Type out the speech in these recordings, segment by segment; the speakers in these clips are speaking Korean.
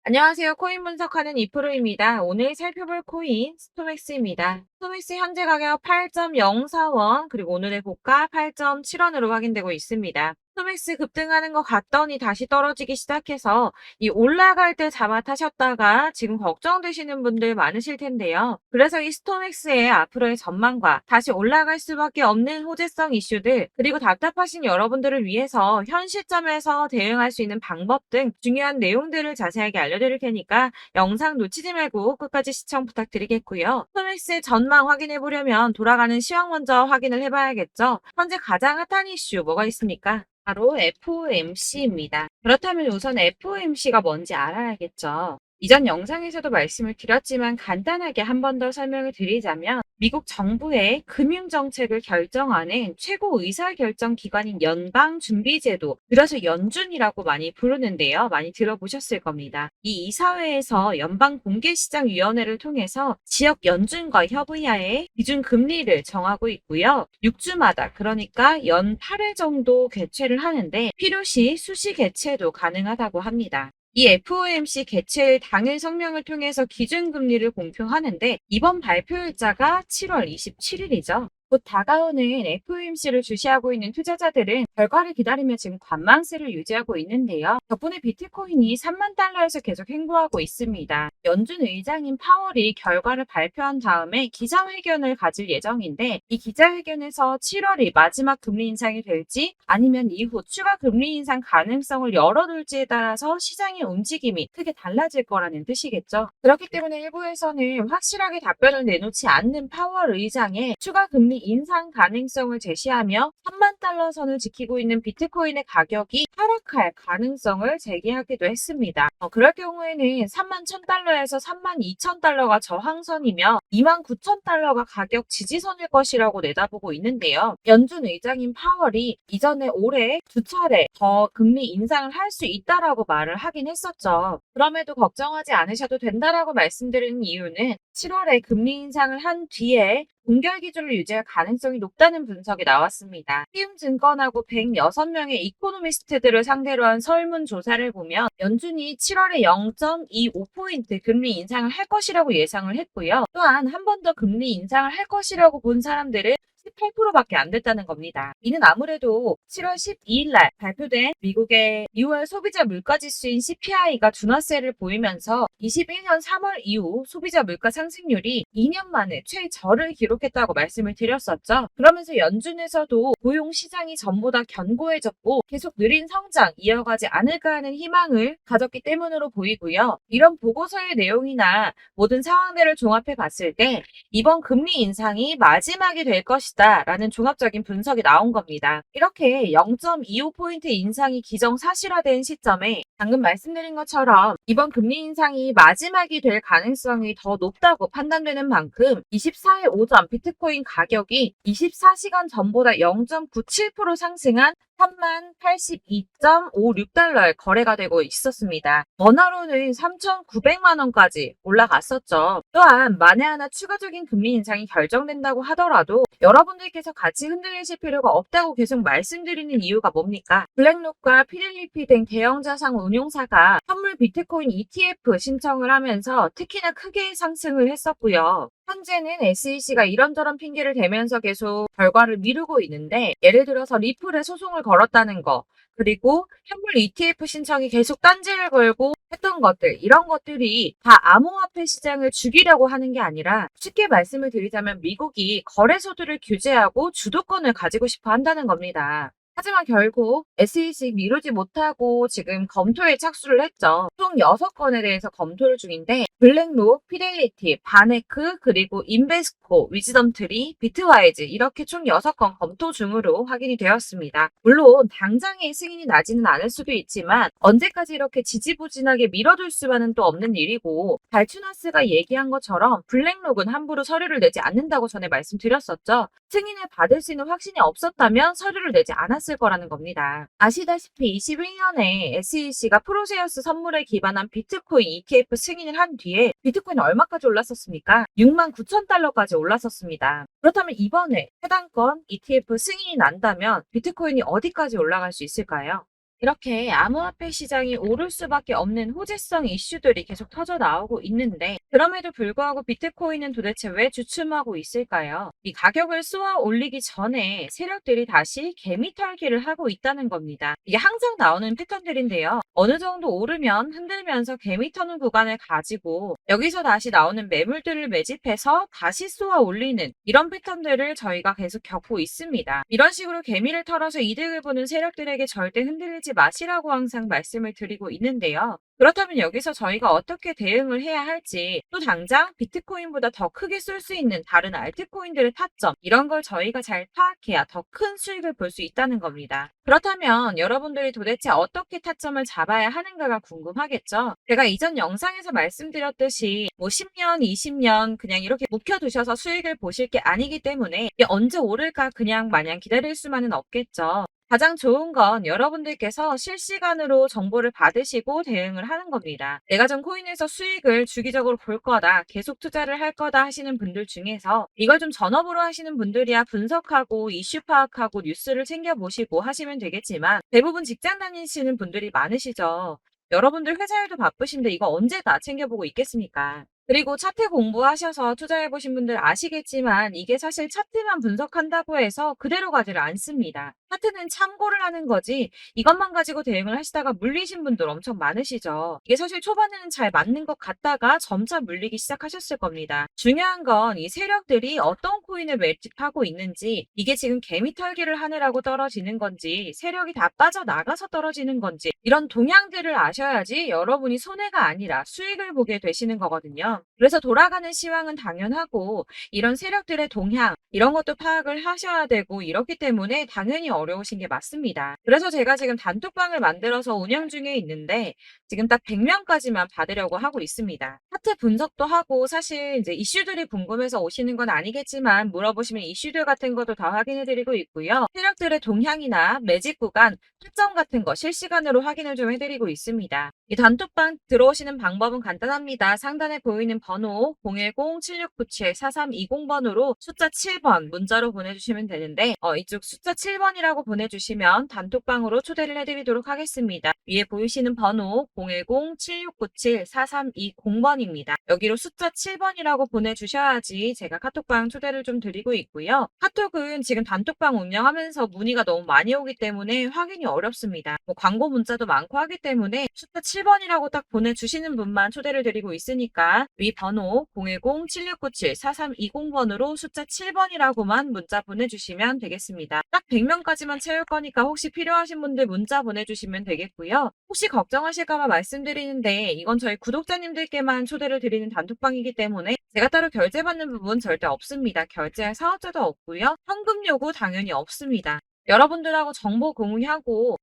안녕하세요. 코인 분석하는 이프로입니다. 오늘 살펴볼 코인 스토맥스입니다. 스토맥스 현재 가격 8.04원, 그리고 오늘의 고가 8.7원으로 확인되고 있습니다. 스토맥스 급등하는 것 같더니 다시 떨어지기 시작해서 이 올라갈 때 자맛하셨다가 지금 걱정되시는 분들 많으실 텐데요. 그래서 이 스토맥스의 앞으로의 전망과 다시 올라갈 수밖에 없는 호재성 이슈들, 그리고 답답하신 여러분들을 위해서 현 시점에서 대응할 수 있는 방법 등 중요한 내용들을 자세하게 알려드릴 테니까 영상 놓치지 말고 끝까지 시청 부탁드리겠고요. 스토맥스의 전망 확인해 보려면 돌아가는 시황 먼저 확인을 해봐야겠죠. 현재 가장 핫한 이슈 뭐가 있습니까? 바로 FOMC입니다. 그렇다면 우선 FOMC가 뭔지 알아야겠죠. 이전 영상에서도 말씀을 드렸지만 간단하게 한 번 더 설명을 드리자면 미국 정부의 금융정책을 결정하는 최고 의사결정 기관인 연방준비제도, 그래서 연준이라고 많이 부르는데요. 많이 들어보셨을 겁니다. 이 이사회에서 연방공개시장위원회를 통해서 지역 연준과 협의하에 기준금리를 정하고 있고요. 6주마다, 그러니까 연 8회 정도 개최를 하는데 필요시 수시 개최도 가능하다고 합니다. 이 FOMC 개최 당일 성명을 통해서 기준금리를 공표하는데 이번 발표일자가 7월 27일이죠. 곧 다가오는 FOMC를 주시하고 있는 투자자들은 결과를 기다리며 지금 관망세를 유지하고 있는데요. 덕분에 비트코인이 3만 달러에서 계속 횡보하고 있습니다. 연준 의장인 파월이 결과를 발표한 다음에 기자회견을 가질 예정인데 이 기자회견에서 7월이 마지막 금리 인상이 될지 아니면 이후 추가 금리 인상 가능성을 열어둘지에 따라서 시장의 움직임이 크게 달라질 거라는 뜻이겠죠. 그렇기 때문에 일부에서는 확실하게 답변을 내놓지 않는 파월 의장의 추가 금리 인상 가능성을 제시하며 3만 달러 선을 지키고 있는 비트코인의 가격이 하락할 가능성을 제기하기도 했습니다. 그럴 경우에는 3만 1,000달러에서 3만 2,000달러가 저항선이며 2만 9,000달러가 가격 지지선일 것이라고 내다보고 있는데요. 연준 의장인 파월이 이전에 올해 두 차례 더 금리 인상을 할 수 있다라고 말을 하긴 했었죠. 그럼에도 걱정하지 않으셔도 된다라고 말씀드리는 이유는 7월에 금리 인상을 한 뒤에 동결 기준을 유지할 가능성이 높다는 분석이 나왔습니다. 키움증권하고 106명의 이코노미스트들을 상대로 한 설문조사를 보면 연준이 7월에 0.25포인트 금리 인상을 할 것이라고 예상을 했고요. 또한 한 번 더 금리 인상을 할 것이라고 본 사람들은 18%밖에 안 됐다는 겁니다. 이는 아무래도 7월 12일 날 발표된 미국의 2월 소비자 물가지수인 CPI가 둔화세를 보이면서 21년 3월 이후 소비자 물가 상승률이 2년 만에 최저를 기록했다고 말씀을 드렸었죠. 그러면서 연준에서도 고용 시장이 전보다 견고해졌고 계속 느린 성장 이어가지 않을까 하는 희망을 가졌기 때문으로 보이고요. 이런 보고서의 내용이나 모든 상황들을 종합해 봤을 때 이번 금리 인상이 마지막이 될 것이다 라는 종합적인 분석이 나온 겁니다. 이렇게 0.25포인트 인상이 기정사실화된 시점에 방금 말씀드린 것처럼 이번 금리 인상이 마지막이 될 가능성이 더 높다고 판단되는 만큼 24일 오전 비트코인 가격이 24시간 전보다 0.97% 상승한 3082.56달러에 거래가 되고 있었습니다. 원화로는 3,900만 원까지 올라갔었죠. 또한 만에 하나 추가적인 금리 인상이 결정된다고 하더라도 여러분들께서 같이 흔들리실 필요가 없다고 계속 말씀드리는 이유가 뭡니까? 블랙록과 피델리티 등 대형 자산 운용사가 선물 비트코인 ETF 신청을 하면서 특히나 크게 상승을 했었고요. 현재는 SEC가 이런저런 핑계를 대면서 계속 결과를 미루고 있는데 예를 들어서 리플에 소송을 걸었다는 거, 그리고 현물 ETF 신청이 계속 딴지를 걸고 했던 것들, 이런 것들이 다 암호화폐 시장을 죽이려고 하는 게 아니라 쉽게 말씀을 드리자면 미국이 거래소들을 규제하고 주도권을 가지고 싶어 한다는 겁니다. 하지만 결국 SEC 미루지 못하고 지금 검토에 착수를 했죠. 총 6건에 대해서 검토를 중인데 블랙록, 피델리티, 바네크, 그리고 인베스코, 위즈덤트리, 비트와이즈 이렇게 총 6건 검토 중으로 확인이 되었습니다. 물론 당장의 승인이 나지는 않을 수도 있지만 언제까지 이렇게 지지부진하게 밀어둘 수만은 또 없는 일이고 발추나스가 얘기한 것처럼 블랙록은 함부로 서류를 내지 않는다고 전에 말씀드렸었죠. 승인을 받을 수 있는 확신이 없었다면 서류를 내지 않았을 거라는 겁니다. 아시다시피 21년에 SEC가 프로세어스 선물에 기반한 비트코인 ETF 승인을 한 뒤에 비트코인이 얼마까지 올랐었습니까? 6만 9천 달러까지 올랐었습니다. 그렇다면 이번에 해당 건 ETF 승인이 난다면 비트코인이 어디까지 올라갈 수 있을까요? 이렇게 암호화폐 시장이 오를 수밖에 없는 호재성 이슈들이 계속 터져 나오고 있는데 그럼에도 불구하고 비트코인은 도대체 왜 주춤하고 있을까요? 이 가격을 쏘아 올리기 전에 세력들이 다시 개미털기를 하고 있다는 겁니다. 이게 항상 나오는 패턴들인데요. 어느 정도 오르면 흔들면서 개미 터는 구간을 가지고 여기서 다시 나오는 매물들을 매집해서 다시 쏘아 올리는 이런 패턴들을 저희가 계속 겪고 있습니다. 이런 식으로 개미를 털어서 이득을 보는 세력들에게 절대 흔들리지 마시라고 항상 말씀을 드리고 있는데요. 그렇다면 여기서 저희가 어떻게 대응을 해야 할지, 또 당장 비트코인보다 더 크게 쏠 수 있는 다른 알트코인들의 타점, 이런 걸 저희가 잘 파악해야 더 큰 수익을 볼 수 있다는 겁니다. 그렇다면 여러분들이 도대체 어떻게 타점을 잡아야 하는가가 궁금하겠죠? 제가 이전 영상에서 말씀드렸듯이 뭐 10년, 20년 그냥 이렇게 묵혀두셔서 수익을 보실 게 아니기 때문에 이게 언제 오를까 그냥 마냥 기다릴 수만은 없겠죠. 가장 좋은 건 여러분들께서 실시간으로 정보를 받으시고 대응을 하는 겁니다. 내가 전 코인에서 수익을 주기적으로 볼 거다, 계속 투자를 할 거다 하시는 분들 중에서 이걸 좀 전업으로 하시는 분들이야 분석하고 이슈 파악하고 뉴스를 챙겨보시고 하시면 되겠지만 대부분 직장 다니시는 분들이 많으시죠. 여러분들 회사 일도 바쁘신데 이거 언제 다 챙겨보고 있겠습니까? 그리고 차트 공부하셔서 투자해보신 분들 아시겠지만 이게 사실 차트만 분석한다고 해서 그대로 가지를 않습니다. 차트는 참고를 하는 거지 이것만 가지고 대응을 하시다가 물리신 분들 엄청 많으시죠. 이게 사실 초반에는 잘 맞는 것 같다가 점차 물리기 시작하셨을 겁니다. 중요한 건 이 세력들이 어떤 코인을 매집하고 있는지, 이게 지금 개미 털기를 하느라고 떨어지는 건지 세력이 다 빠져나가서 떨어지는 건지 이런 동향들을 아셔야지 여러분이 손해가 아니라 수익을 보게 되시는 거거든요. 그래서 돌아가는 시황은 당연하고 이런 세력들의 동향 이런 것도 파악을 하셔야 되고 이렇기 때문에 당연히 어려우신 게 맞습니다. 그래서 제가 지금 단톡방을 만들어서 운영 중에 있는데 지금 딱 100명까지만 받으려고 하고 있습니다. 차트 분석도 하고 사실 이제 이슈들이 궁금해서 오시는 건 아니겠지만 물어보시면 이슈들 같은 것도 다 확인해 드리고 있고요. 세력들의 동향이나 매집 구간, 타점 같은 거 실시간으로 확인을 좀 해드리고 있습니다. 이 단톡방 들어오시는 방법은 간단합니다. 상단에 보이는 번호 010-7697-4320번으로 숫자 7번 문자로 보내주시면 되는데 이쪽 숫자 7번이라고 보내주시면 단톡방으로 초대를 해드리도록 하겠습니다. 위에 보이시는 번호 010-7697-4320번입니다. 여기로 숫자 7번이라고 보내주셔야지 제가 카톡방 초대를 좀 드리고 있고요. 카톡은 지금 단톡방 운영하면서 문의가 너무 많이 오기 때문에 확인이 어렵습니다. 뭐 광고 문자도 많고 하기 때문에 숫자 7번이라고 딱 보내주시는 분만 초대를 드리고 있으니까 위 번호 010-7697-4320번으로 숫자 7번이라고만 문자 보내주시면 되겠습니다. 딱 100명까지만 채울 거니까 혹시 필요하신 분들 문자 보내주시면 되겠고요. 혹시 걱정하실까봐 말씀드리는데 이건 저희 구독자님들께만 초대를 드리는 단톡방이기 때문에 제가 따로 결제받는 부분 절대 없습니다. 결제할 사업자도 없고요. 현금 요구 당연히 없습니다. 여러분들하고 정보 공유하고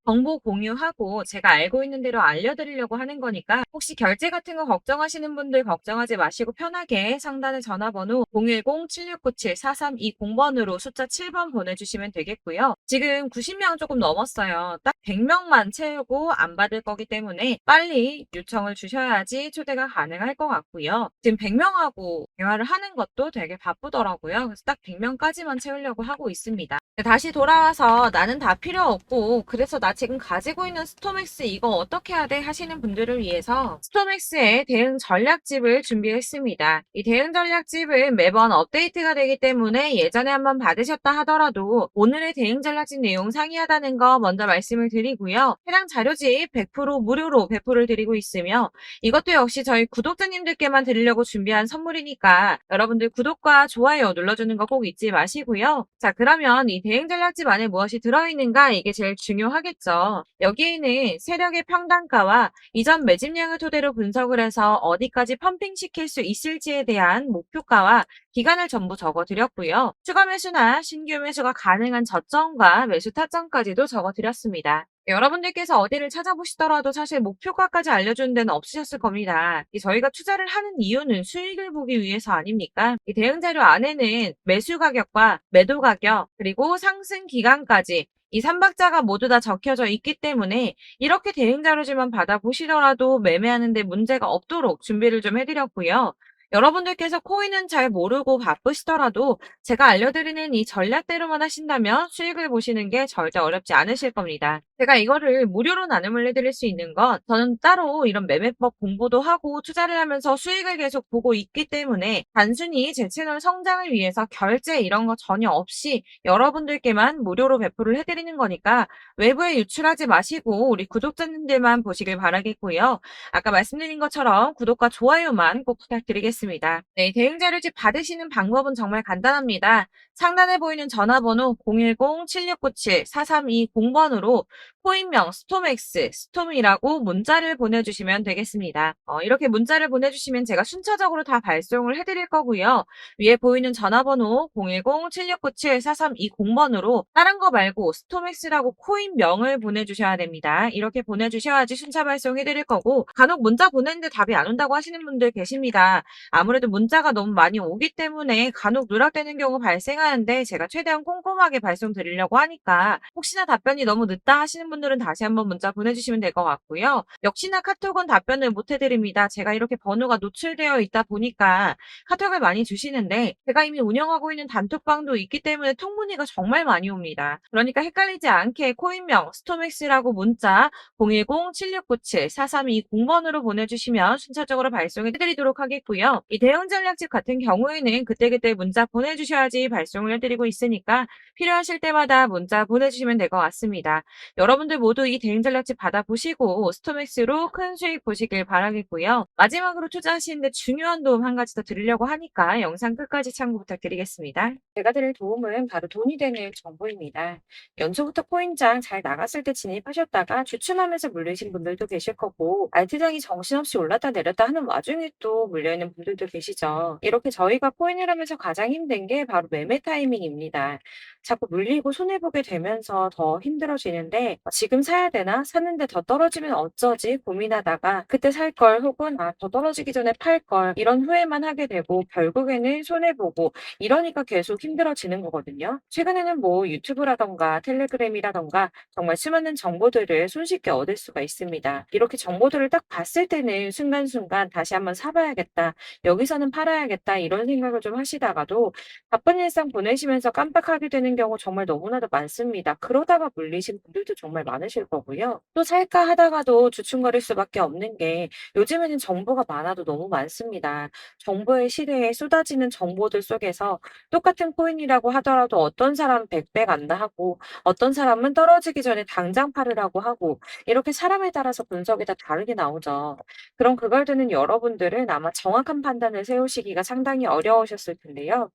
제가 알고 있는 대로 알려드리려고 하는 거니까 혹시 결제 같은 거 걱정하시는 분들 걱정하지 마시고 편하게 상단의 전화번호 010-7697-4320번으로 숫자 7번 보내주시면 되겠고요. 지금 90명 조금 넘었어요. 딱 100명만 채우고 안 받을 거기 때문에 빨리 요청을 주셔야지 초대가 가능할 것 같고요. 지금 100명하고 대화를 하는 것도 되게 바쁘더라고요. 그래서 딱 100명까지만 채우려고 하고 있습니다. 다시 돌아와서 나는 다 필요 없고 그래서 나 지금 가지고 있는 스토맥스 이거 어떻게 해야 돼 하시는 분들을 위해서 스토맥스의 대응 전략집을 준비했습니다. 이 대응 전략집은 매번 업데이트가 되기 때문에 예전에 한번 받으셨다 하더라도 오늘의 대응 전략집 내용 상이하다는 거 먼저 말씀을 드리고요. 해당 자료집 100% 무료로 배포를 드리고 있으며 이것도 역시 저희 구독자님들께만 드리려고 준비한 선물이니까 여러분들 구독과 좋아요 눌러주는 거 꼭 잊지 마시고요. 자, 그러면 이 대응 전략집 안에 무엇이 들어있는가 이게 제일 중요하겠죠. 여기에는 세력의 평단가와 이전 매집량을 토대로 분석을 해서 어디까지 펌핑시킬 수 있을지에 대한 목표가와 기간을 전부 적어드렸고요. 추가 매수나 신규 매수가 가능한 저점과 매수 타점까지도 적어드렸습니다. 여러분들께서 어디를 찾아보시더라도 사실 목표가까지 알려주는 데는 없으셨을 겁니다. 저희가 투자를 하는 이유는 수익을 보기 위해서 아닙니까? 이 대응 자료 안에는 매수 가격과 매도 가격 그리고 상승 기간까지 이 3박자가 모두 다 적혀져 있기 때문에 이렇게 대응 자료지만 받아보시더라도 매매하는 데 문제가 없도록 준비를 좀 해드렸고요. 여러분들께서 코인은 잘 모르고 바쁘시더라도 제가 알려드리는 이 전략대로만 하신다면 수익을 보시는 게 절대 어렵지 않으실 겁니다. 제가 이거를 무료로 나눔을 해드릴 수 있는 건 저는 따로 이런 매매법 공부도 하고 투자를 하면서 수익을 계속 보고 있기 때문에 단순히 제 채널 성장을 위해서 결제 이런 거 전혀 없이 여러분들께만 무료로 배포를 해드리는 거니까 외부에 유출하지 마시고 우리 구독자님들만 보시길 바라겠고요. 아까 말씀드린 것처럼 구독과 좋아요만 꼭 부탁드리겠습니다. 네, 대응 자료집 받으시는 방법은 정말 간단합니다. 상단에 보이는 전화번호 010-7697-4320번으로 코인명 스톰엑스, 스톰이라고 문자를 보내주시면 되겠습니다. 이렇게 문자를 보내주시면 제가 순차적으로 다 발송을 해드릴 거고요. 위에 보이는 전화번호 010-7697-4320번으로 다른 거 말고 스톰엑스라고 코인명을 보내주셔야 됩니다. 이렇게 보내주셔야지 순차 발송해드릴 거고 간혹 문자 보냈는데 답이 안 온다고 하시는 분들 계십니다. 아무래도 문자가 너무 많이 오기 때문에 간혹 누락되는 경우 발생하는데 제가 최대한 꼼꼼하게 발송드리려고 하니까 혹시나 답변이 너무 늦다 하시는 분들은 다시 한번 문자 보내주시면 될 것 같고요. 역시나 카톡은 답변을 못 해드립니다. 제가 이렇게 번호가 노출되어 있다 보니까 카톡을 많이 주시는데 제가 이미 운영하고 있는 단톡방도 있기 때문에 통문의가 정말 많이 옵니다. 그러니까 헷갈리지 않게 코인명 스톰엑스라고 문자 010-7697-4320번으로 보내주시면 순차적으로 발송해드리도록 하겠고요. 이 대응 전략집 같은 경우에는 그때그때 문자 보내주셔야지 발송을 해드리고 있으니까 필요하실 때마다 문자 보내주시면 될 것 같습니다. 여러분들 모두 이 대응 전략집 받아보시고 스톰엑스로 큰 수익 보시길 바라겠고요. 마지막으로 투자하시는데 중요한 도움 한 가지 더 드리려고 하니까 영상 끝까지 참고 부탁드리겠습니다. 제가 드릴 도움은 바로 돈이 되는 정보입니다. 연초부터 코인장 잘 나갔을 때 진입하셨다가 주춤하면서 물리신 분들도 계실 거고 알트장이 정신없이 올랐다 내렸다 하는 와중에 또 물려있는 분들도 계시죠. 이렇게 저희가 코인을 하면서 가장 힘든 게 바로 매매 타이밍입니다. 자꾸 물리고 손해보게 되면서 더 힘들어지는데 지금 사야 되나? 샀는데 더 떨어지면 어쩌지? 고민하다가 그때 살 걸 혹은 더 떨어지기 전에 팔 걸 이런 후회만 하게 되고 결국에는 손해보고 이러니까 계속 힘들어지는 거거든요. 최근에는 뭐 유튜브라던가 텔레그램이라던가 정말 수많은 정보들을 손쉽게 얻을 수가 있습니다. 이렇게 정보들을 딱 봤을 때는 순간순간 다시 한번 사봐야겠다. 여기서는 팔아야겠다. 이런 생각을 좀 하시다가도 바쁜 일상 보내시면서 깜빡하게 되는 경우 정말 너무나도 많습니다. 그러다가 물리신 분들도 정말 많으실 거고요. 또 살까 하다가도 주춤거릴 수밖에 없는 게 요즘에는 정보가 많아도 너무 많습니다. 정보의 시대에 쏟아지는 정보들 속에서 똑같은 코인이라고 하더라도 어떤 사람은 100배 간다 하고 어떤 사람은 떨어지기 전에 당장 팔으라고 하고 이렇게 사람에 따라서 분석이 다 다르게 나오죠. 그럼 그걸 듣는 여러분들은 아마 정확한 판단을 세우시기가 상당히 어려우셨을 텐데요.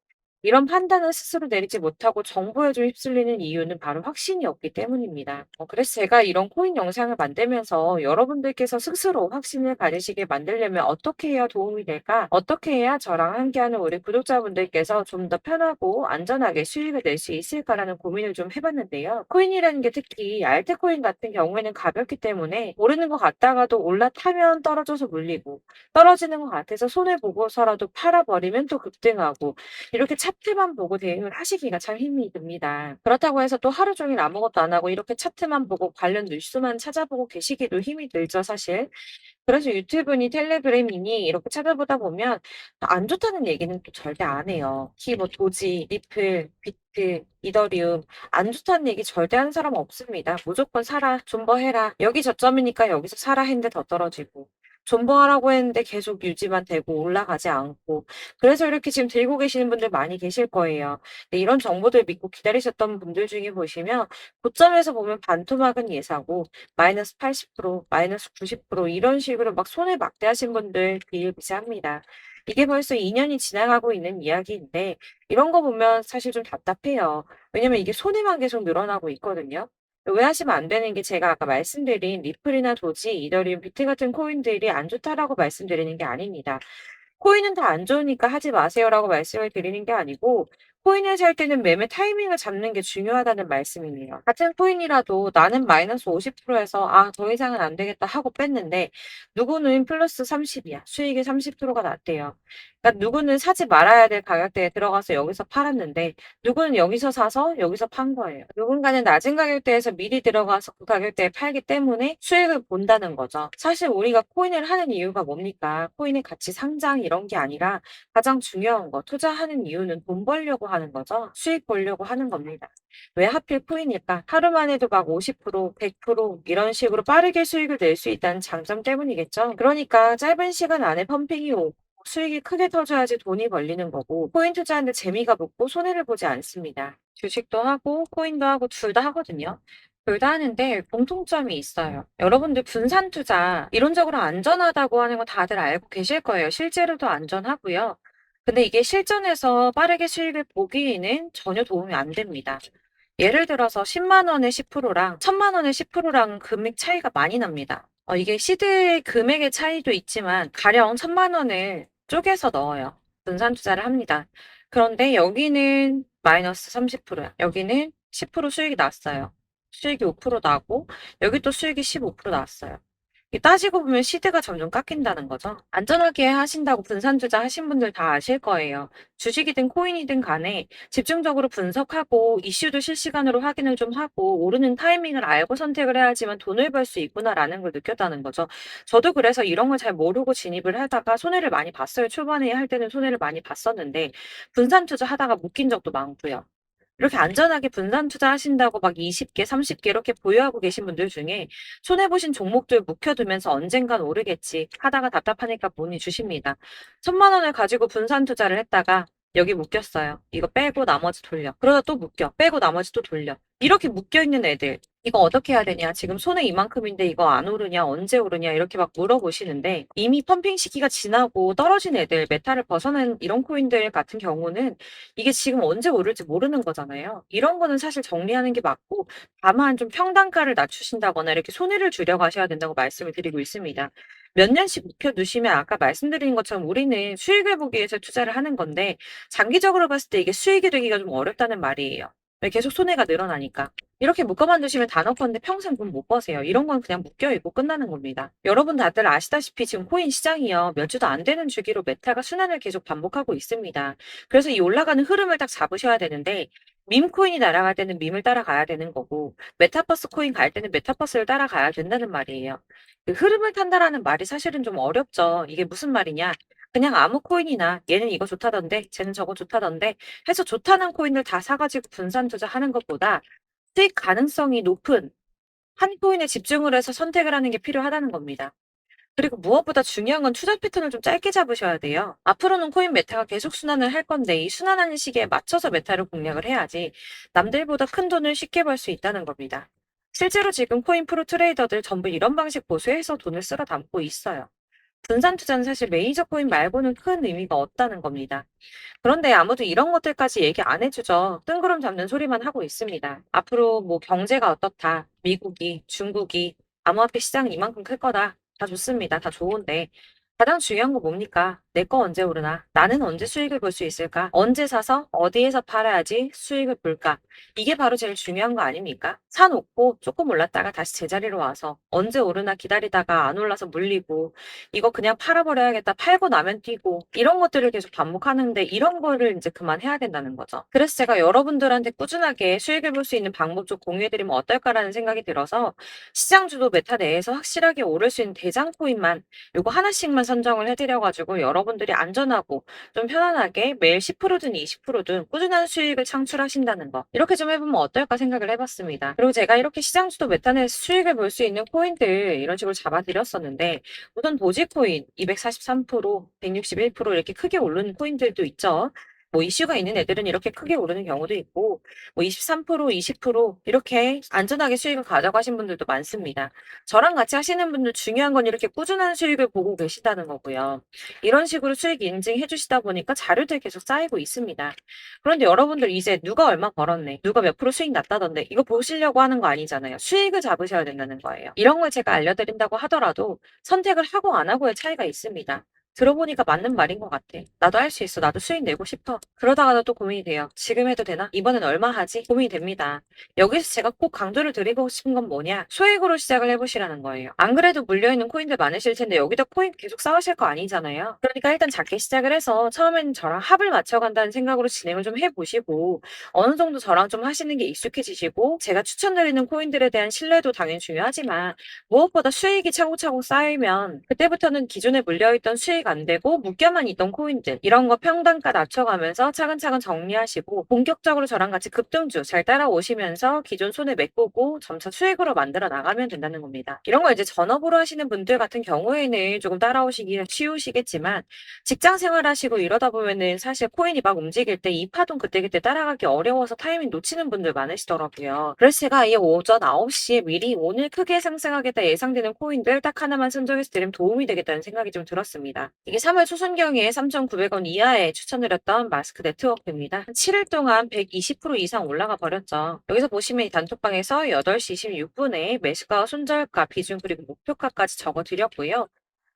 이런 판단을 스스로 내리지 못하고 정보에 좀 휩쓸리는 이유는 바로 확신이 없기 때문입니다. 그래서 제가 이런 코인 영상을 만들면서 여러분들께서 스스로 확신을 가지시게 만들려면 어떻게 해야 도움이 될까? 어떻게 해야 저랑 함께하는 우리 구독자분들께서 좀 더 편하고 안전하게 수익을 낼 수 있을까라는 고민을 좀 해봤는데요. 코인이라는 게 특히 알트코인 같은 경우에는 가볍기 때문에 오르는 것 같다가도 올라타면 떨어져서 물리고 떨어지는 것 같아서 손해보고서라도 팔아버리면 또 급등하고 이렇게 차트만 보고 대응을 하시기가 참 힘이 듭니다. 그렇다고 해서 또 하루 종일 아무것도 안 하고 이렇게 차트만 보고 관련 뉴스만 찾아보고 계시기도 힘이 들죠, 사실. 그래서 유튜브니 텔레그램이니 이렇게 찾아보다 보면 안 좋다는 얘기는 또 절대 안 해요. 특히 뭐 도지, 리플, 비트, 이더리움 안 좋다는 얘기 절대 하는 사람 없습니다. 무조건 사라, 존버해라. 여기 저점이니까 여기서 사라 했는데 더 떨어지고. 존버하라고 했는데 계속 유지만 되고 올라가지 않고. 그래서 이렇게 지금 들고 계시는 분들 많이 계실 거예요. 근데 이런 정보들 믿고 기다리셨던 분들 중에 보시면 고점에서 보면 반토막은 예사고 마이너스 80%, 마이너스 90% 이런 식으로 막 손해 막대하신 분들 비일비재합니다. 이게 벌써 2년이 지나가고 있는 이야기인데 이런 거 보면 사실 좀 답답해요. 왜냐면 이게 손해만 계속 늘어나고 있거든요. 오해하시면 안 되는 게 제가 아까 말씀드린 리플이나 도지, 이더리움, 비트 같은 코인들이 안 좋다라고 말씀드리는 게 아닙니다. 코인은 다 안 좋으니까 하지 마세요라고 말씀을 드리는 게 아니고 코인을 살 때는 매매 타이밍을 잡는 게 중요하다는 말씀이에요. 같은 코인이라도 나는 마이너스 50%에서 더 이상은 안 되겠다 하고 뺐는데 누구는 플러스 30이야. 수익이 30%가 났대요. 그러니까 누구는 사지 말아야 될 가격대에 들어가서 여기서 팔았는데 누구는 여기서 사서 여기서 판 거예요. 누군가는 낮은 가격대에서 미리 들어가서 그 가격대에 팔기 때문에 수익을 본다는 거죠. 사실 우리가 코인을 하는 이유가 뭡니까? 코인의 가치 상장 이런 게 아니라 가장 중요한 거 투자하는 이유는 돈 벌려고 하는 거죠. 수익 보려고 하는 겁니다. 왜 하필 코인일까? 하루만 해도 막 50%, 100% 이런 식으로 빠르게 수익을 낼 수 있다는 장점 때문이겠죠. 그러니까 짧은 시간 안에 펌핑이 오고 수익이 크게 터져야지 돈이 벌리는 거고 코인 투자하는데 재미가 붙고 손해를 보지 않습니다. 주식도 하고 코인도 하고 둘 다 하거든요. 둘 다 하는데 공통점이 있어요. 여러분들 분산 투자 이론적으로 안전하다고 하는 거 다들 알고 계실 거예요. 실제로도 안전하고요. 근데 이게 실전에서 빠르게 수익을 보기에는 전혀 도움이 안 됩니다. 예를 들어서 10만 원의 10%랑 1000만 원의 10%랑 금액 차이가 많이 납니다. 이게 시드 금액의 차이도 있지만 가령 1000만 원을 쪼개서 넣어요. 분산 투자를 합니다. 그런데 여기는 마이너스 30%야. 여기는 10% 수익이 났어요. 수익이 5% 나고 여기 또 수익이 15% 나왔어요. 따지고 보면 시드가 점점 깎인다는 거죠. 안전하게 하신다고 분산 투자 하신 분들 다 아실 거예요. 주식이든 코인이든 간에 집중적으로 분석하고 이슈도 실시간으로 확인을 좀 하고 오르는 타이밍을 알고 선택을 해야지만 돈을 벌 수 있구나라는 걸 느꼈다는 거죠. 저도 그래서 이런 걸 잘 모르고 진입을 하다가 손해를 많이 봤어요. 초반에 할 때는 손해를 많이 봤었는데 분산 투자 하다가 묶인 적도 많고요. 이렇게 안전하게 분산 투자하신다고 막 20개, 30개 이렇게 보유하고 계신 분들 중에 손해 보신 종목들 묵혀두면서 언젠간 오르겠지 하다가 답답하니까 문의 주십니다. 1000만 원을 가지고 분산 투자를 했다가 여기 묶였어요. 이거 빼고 나머지 돌려. 그러다 또 묶여. 빼고 나머지 또 돌려. 이렇게 묶여있는 애들 이거 어떻게 해야 되냐? 지금 손해 이만큼인데 이거 안 오르냐? 언제 오르냐? 이렇게 막 물어보시는데 이미 펌핑 시기가 지나고 떨어진 애들, 메타를 벗어난 이런 코인들 같은 경우는 이게 지금 언제 오를지 모르는 거잖아요. 이런 거는 사실 정리하는 게 맞고 다만 좀 평단가를 낮추신다거나 이렇게 손해를 줄여 가셔야 된다고 말씀을 드리고 있습니다. 몇 년씩 묵혀 두시면 아까 말씀드린 것처럼 우리는 수익을 보기 위해서 투자를 하는 건데 장기적으로 봤을 때 이게 수익이 되기가 좀 어렵다는 말이에요. 왜 계속 손해가 늘어나니까. 이렇게 묶어만 두시면 다 넣건데 평생 돈 못 버세요. 이런 건 그냥 묶여있고 끝나는 겁니다. 여러분 다들 아시다시피 지금 코인 시장이요. 몇 주도 안 되는 주기로 메타가 순환을 계속 반복하고 있습니다. 그래서 이 올라가는 흐름을 딱 잡으셔야 되는데 밈 코인이 날아갈 때는 밈을 따라가야 되는 거고 메타버스 코인 갈 때는 메타버스를 따라가야 된다는 말이에요. 그 흐름을 탄다라는 말이 사실은 좀 어렵죠. 이게 무슨 말이냐? 그냥 아무 코인이나 얘는 이거 좋다던데 쟤는 저거 좋다던데 해서 좋다는 코인을 다 사가지고 분산 투자하는 것보다 수익 가능성이 높은 한 코인에 집중을 해서 선택을 하는 게 필요하다는 겁니다. 그리고 무엇보다 중요한 건 투자 패턴을 좀 짧게 잡으셔야 돼요. 앞으로는 코인 메타가 계속 순환을 할 건데 이 순환하는 시기에 맞춰서 메타를 공략을 해야지 남들보다 큰 돈을 쉽게 벌 수 있다는 겁니다. 실제로 지금 코인 프로 트레이더들 전부 이런 방식 보수해서 돈을 쓸어 담고 있어요. 분산 투자는 사실 메이저 코인 말고는 큰 의미가 없다는 겁니다. 그런데 아무도 이런 것들까지 얘기 안 해주죠. 뜬구름 잡는 소리만 하고 있습니다. 앞으로 뭐 경제가 어떻다, 미국이, 중국이, 암호화폐 시장은 이만큼 클 거다. 다 좋습니다. 다 좋은데 가장 중요한 거 뭡니까? 내 거 언제 오르나? 나는 언제 수익을 볼 수 있을까? 언제 사서 어디에서 팔아야지 수익을 볼까? 이게 바로 제일 중요한 거 아닙니까? 사놓고 조금 올랐다가 다시 제자리로 와서 언제 오르나 기다리다가 안 올라서 물리고 이거 그냥 팔아버려야겠다. 팔고 나면 뛰고 이런 것들을 계속 반복하는데 이런 거를 이제 그만해야 된다는 거죠. 그래서 제가 여러분들한테 꾸준하게 수익을 볼 수 있는 방법 좀 공유해드리면 어떨까라는 생각이 들어서 시장 주도 메타 내에서 확실하게 오를 수 있는 대장 코인만 요거 하나씩만 선정을 해드려가지고 여러분들이 안전하고 좀 편안하게 매일 10%든 20%든 꾸준한 수익을 창출하신다는 거 이렇게 좀 해보면 어떨까 생각을 해봤습니다. 그리고 제가 이렇게 시장 주도 메타 내에서 수익을 볼 수 있는 코인들 이런 식으로 잡아드렸었는데 우선 도지코인 243%, 161% 이렇게 크게 오르는 코인들도 있죠. 뭐 이슈가 있는 애들은 이렇게 크게 오르는 경우도 있고 뭐 23%, 20% 이렇게 안전하게 수익을 가져가신 분들도 많습니다. 저랑 같이 하시는 분들 중요한 건 이렇게 꾸준한 수익을 보고 계시다는 거고요. 이런 식으로 수익 인증해 주시다 보니까 자료들이 계속 쌓이고 있습니다. 그런데 여러분들 이제 누가 얼마 벌었네, 누가 몇 프로 수익 났다던데 이거 보시려고 하는 거 아니잖아요. 수익을 잡으셔야 된다는 거예요. 이런 걸 제가 알려드린다고 하더라도 선택을 하고 안 하고의 차이가 있습니다. 들어보니까 맞는 말인 것 같아. 나도 할 수 있어. 나도 수익 내고 싶어. 그러다가도 또 고민이 돼요. 지금 해도 되나? 이번엔 얼마 하지? 고민이 됩니다. 여기서 제가 꼭 강조를 드리고 싶은 건 뭐냐? 소액으로 시작을 해보시라는 거예요. 안 그래도 물려있는 코인들 많으실 텐데 여기다 코인 계속 쌓으실 거 아니잖아요. 그러니까 일단 작게 시작을 해서 처음에는 저랑 합을 맞춰간다는 생각으로 진행을 좀 해보시고 어느 정도 저랑 좀 하시는 게 익숙해지시고 제가 추천드리는 코인들에 대한 신뢰도 당연히 중요하지만 무엇보다 수익이 차곡차곡 쌓이면 그때부터는 기존에 물려있던 수익을 수익 안 되고 묶여만 있던 코인들 이런 거 평단가 낮춰가면서 차근차근 정리하시고 본격적으로 저랑 같이 급등주 잘 따라오시면서 기존 손해 메꾸고 점차 수익으로 만들어 나가면 된다는 겁니다. 이런 거 이제 전업으로 하시는 분들 같은 경우에는 조금 따라오시기 쉬우시겠지만 직장 생활하시고 이러다 보면은 사실 코인이 막 움직일 때 이 파동 그때그때 따라가기 어려워서 타이밍 놓치는 분들 많으시더라고요. 그래서 제가 이 오전 9시에 미리 오늘 크게 상승하겠다 예상되는 코인들 딱 하나만 선정해서 드리면 도움이 되겠다는 생각이 좀 들었습니다. 이게 3월 초순경에 3,900원 이하에 추천드렸던 마스크 네트워크입니다. 7일 동안 120% 이상 올라가 버렸죠. 여기서 보시면 이 단톡방에서 8시 26분에 매수가 손절가 비중 그리고 목표가까지 적어드렸고요.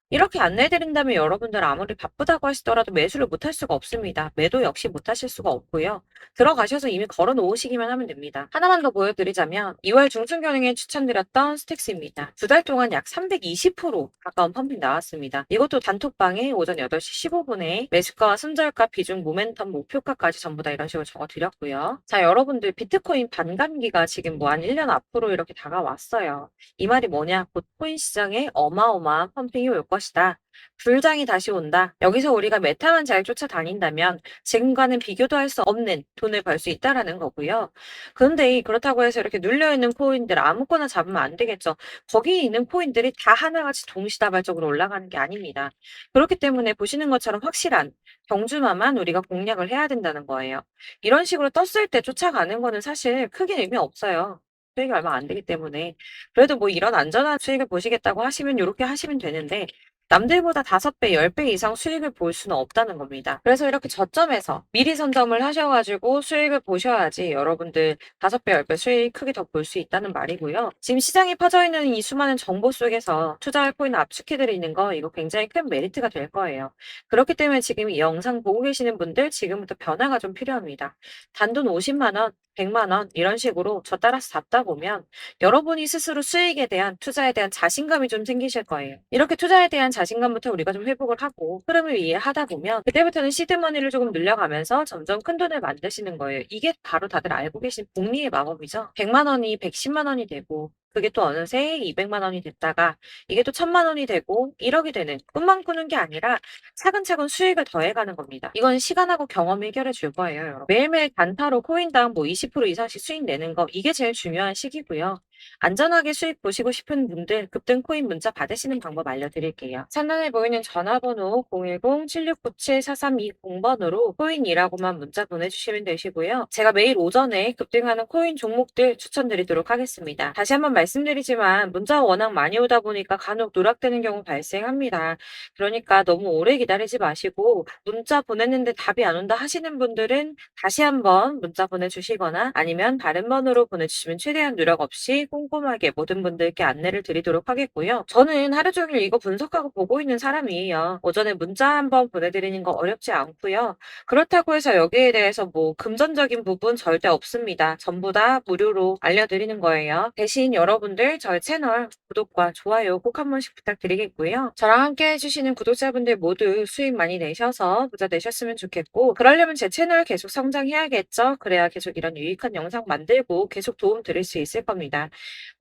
이렇게 안내드린다면 여러분들 아무리 바쁘다고 하시더라도 매수를 못할 수가 없습니다. 매도 역시 못하실 수가 없고요. 들어가셔서 이미 걸어 놓으시기만 하면 됩니다. 하나만 더 보여드리자면 2월 중순경에 추천드렸던 스택스입니다. 2달 동안 약 320% 가까운 펌핑 나왔습니다. 이것도 단톡방에 오전 8시 15분에 매수가와 손절가 비중 모멘텀 목표가까지 전부 다 이런 식으로 적어드렸고요. 자, 여러분들 비트코인 반감기가 지금 뭐 한 1년 앞으로 이렇게 다가왔어요. 이 말이 뭐냐? 곧 코인 시장에 어마어마한 펌핑이 올 것이다. 불장이 다시 온다. 여기서 우리가 메타만 잘 쫓아다닌다면 지금과는 비교도 할 수 없는 돈을 벌 수 있다라는 거고요. 그런데 그렇다고 해서 이렇게 눌려있는 코인들 아무거나 잡으면 안 되겠죠. 거기 있는 코인들이 다 하나같이 동시다발적으로 올라가는 게 아닙니다. 그렇기 때문에 보시는 것처럼 확실한 경주마만 우리가 공략을 해야 된다는 거예요. 이런 식으로 떴을 때 쫓아가는 거는 사실 크게 의미 없어요. 수익이 얼마 안 되기 때문에. 그래도 뭐 이런 안전한 수익을 보시겠다고 하시면 이렇게 하시면 되는데 남들보다 5배, 10배 이상 수익을 볼 수는 없다는 겁니다. 그래서 이렇게 저점에서 미리 선점을 하셔가지고 수익을 보셔야지 여러분들 5배, 10배 수익 크게 더 볼 수 있다는 말이고요. 지금 시장에 퍼져 있는 이 수많은 정보 속에서 투자할 코인을 압축해드리는 거 이거 굉장히 큰 메리트가 될 거예요. 그렇기 때문에 지금 이 영상 보고 계시는 분들 지금부터 변화가 좀 필요합니다. 단돈 50만 원, 100만 원 이런 식으로 저 따라서 잡다 보면 여러분이 스스로 수익에 대한 투자에 대한 자신감이 좀 생기실 거예요. 이렇게 투자에 대한 자신감부터 우리가 좀 회복을 하고 흐름을 이해하다 보면 그때부터는 시드머니를 조금 늘려가면서 점점 큰 돈을 만드시는 거예요. 이게 바로 다들 알고 계신 복리의 마법이죠. 100만 원이 110만 원이 되고 그게 또 어느새 200만 원이 됐다가 이게 또 1000만 원이 되고 1억이 되는 꿈만 꾸는 게 아니라 차근차근 수익을 더해가는 겁니다. 이건 시간하고 경험이 해결해 줄 거예요. 여러분. 매일매일 단타로 코인당 뭐 20% 이상씩 수익 내는 거 이게 제일 중요한 시기고요. 안전하게 수익 보시고 싶은 분들 급등 코인 문자 받으시는 방법 알려드릴게요. 상단에 보이는 전화번호 010-7697-4320번으로 코인이라고만 문자 보내주시면 되시고요. 제가 매일 오전에 급등하는 코인 종목들 추천드리도록 하겠습니다. 다시 한번 말씀드리지만 문자가 워낙 많이 오다 보니까 간혹 누락되는 경우 발생합니다. 그러니까 너무 오래 기다리지 마시고 문자 보냈는데 답이 안 온다 하시는 분들은 다시 한번 문자 보내주시거나 아니면 다른 번호로 보내주시면 최대한 누락 없이 꼼꼼하게 모든 분들께 안내를 드리도록 하겠고요. 저는 하루 종일 이거 분석하고 보고 있는 사람이에요. 오전에 문자 한번 보내드리는 거 어렵지 않고요. 그렇다고 해서 여기에 대해서 뭐 금전적인 부분 절대 없습니다. 전부 다 무료로 알려드리는 거예요. 대신 여러분들 저희 채널 구독과 좋아요 꼭 한 번씩 부탁드리겠고요. 저랑 함께 해주시는 구독자분들 모두 수익 많이 내셔서 부자 되셨으면 좋겠고 그러려면 제 채널 계속 성장해야겠죠. 그래야 계속 이런 유익한 영상 만들고 계속 도움 드릴 수 있을 겁니다.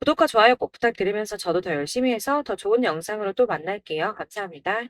구독과 좋아요 꼭 부탁드리면서 저도 더 열심히 해서 더 좋은 영상으로 또 만날게요. 감사합니다.